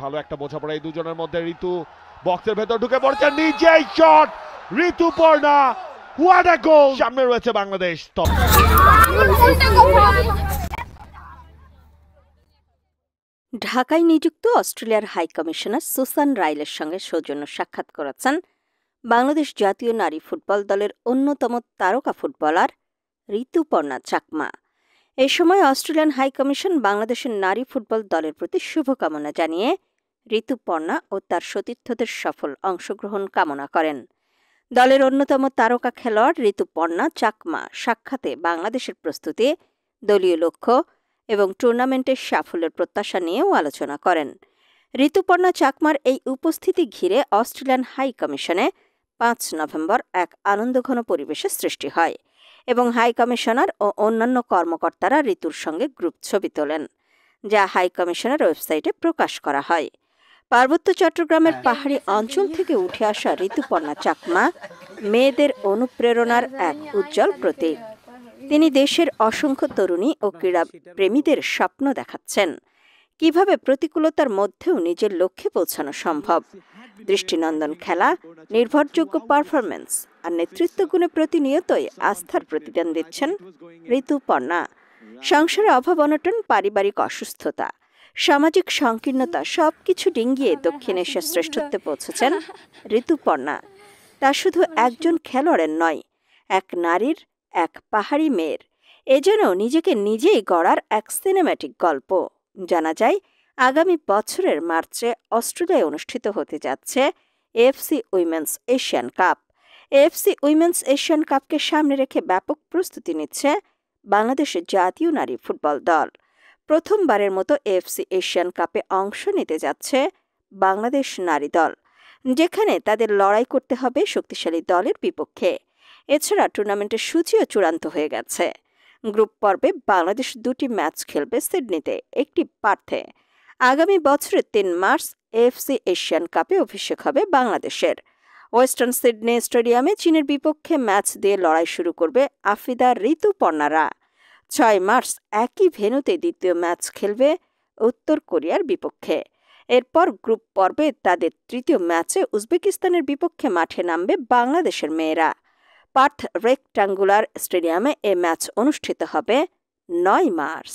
ভালো একটা বোঝাপড়া এই দুজনের মধ্যে। ঋতু বক্সের ভেতর ঢুকে পড়ছে, নিজেই শট ঋতুপর্ণা। হোয়াট আ গোল! সামনে রয়েছে বাংলাদেশ। ঢাকায় নিযুক্ত অস্ট্রেলিয়ার হাই কমিশনার সুসান রাইলের সঙ্গে সৌজন্য সাক্ষাৎ করেছেন বাংলাদেশ জাতীয় নারী ফুটবল দলের অন্যতম তারকা ফুটবলার ঋতুপর্ণা চাকমা। এ সময় অস্ট্রেলিয়ান হাই কমিশন বাংলাদেশের নারী ফুটবল দলের প্রতি শুভকামনা জানিয়ে ঋতুপর্ণা ও তার সতীর্থদের সফল অংশগ্রহণ কামনা করেন। দলের অন্যতম তারকা খেলোয়াড় ঋতুপর্ণা চাকমা সাক্ষাতে বাংলাদেশের প্রস্তুতি, দলীয় লক্ষ্য এবং টুর্নামেন্টের সাফল্যের প্রত্যাশা নিয়েও আলোচনা করেন। ঋতুপর্ণা চাকমার এই উপস্থিতি ঘিরে অস্ট্রেলিয়ান হাই কমিশনে 5 নভেম্বর এক আনন্দঘন পরিবেশের সৃষ্টি হয় এবং হাই কমিশনার ও অন্যান্য কর্মকর্তারা ঋতুর সঙ্গে গ্রুপ ছবি তোলেন, যা হাই কমিশনের ওয়েবসাইটে প্রকাশ করা হয়। পার্বত্য চট্টগ্রামের পাহাড়ি অঞ্চল থেকে উঠে আসা ঋতুপর্ণা চাকমা মেয়েদের অনুপ্রেরণার এক উজ্জ্বল প্রতীক। তিনি দেশের অসংখ্য তরুণী ও ক্রীড়া প্রেমীদের স্বপ্ন দেখাচ্ছেন কিভাবে প্রতিকূলতার মধ্যেও নিজের লক্ষ্যে পৌঁছানো সম্ভব। দৃষ্টিনন্দন খেলা, নির্ভরযোগ্য পারফরম্যান্স আর নেতৃত্ব গুণে প্রতিনিয়তই আস্থার প্রতিদান দিচ্ছেন ঋতুপর্ণা। সংসারে অভাব অনটন, পারিবারিক অসুস্থতা, সামাজিক সংকীর্ণতা সবকিছু ডিঙ্গিয়ে দক্ষিণ এশিয়ার শ্রেষ্ঠত্বে পৌঁছেছেন ঋতুপর্ণা। তা শুধু একজন খেলোয়াড়ের নয়, এক নারীর, এক পাহাড়ি মেয়ের। এ যেন নিজেকে নিজেই গড়ার এক সিনেম্যাটিক গল্প। জানা যায়, আগামী বছরের মার্চে অস্ট্রেলিয়ায় অনুষ্ঠিত হতে যাচ্ছে AFC women's Asian Cup. AFC women's Asian কাপকে সামনে রেখে ব্যাপক প্রস্তুতি নিচ্ছে বাংলাদেশের জাতীয় নারী ফুটবল দল। প্রথমবারের মতো এএফসি এশিয়ান কাপে অংশ নিতে যাচ্ছে বাংলাদেশ নারী দল, যেখানে তাদের লড়াই করতে হবে শক্তিশালী দলের বিপক্ষে। এছাড়া টুর্নামেন্টের সূচিও চূড়ান্ত হয়ে গেছে। গ্রুপ পর্বে বাংলাদেশ 2টি ম্যাচ খেলবে সিডনিতে, একটি পার্থে। আগামী বছরের 3 মার্চ এএফসি এশিয়ান কাপে অভিষেক হবে বাংলাদেশের। ওয়েস্টার্ন সিডনি স্টেডিয়ামে চীনের বিপক্ষে ম্যাচ দিয়ে লড়াই শুরু করবে আফিদা ঋতুপর্ণারা। 6 মার্চ একই ভেন্যুতে দ্বিতীয় ম্যাচ খেলবে উত্তর কোরিয়ার বিপক্ষে। এরপর গ্রুপ পর্বে তাদের তৃতীয় ম্যাচে উজবেকিস্তানের বিপক্ষে মাঠে নামবে বাংলাদেশের মেয়েরা। পার্থ রেক্টাঙ্গুলার স্টেডিয়ামে এ ম্যাচ অনুষ্ঠিত হবে 9 মার্চ।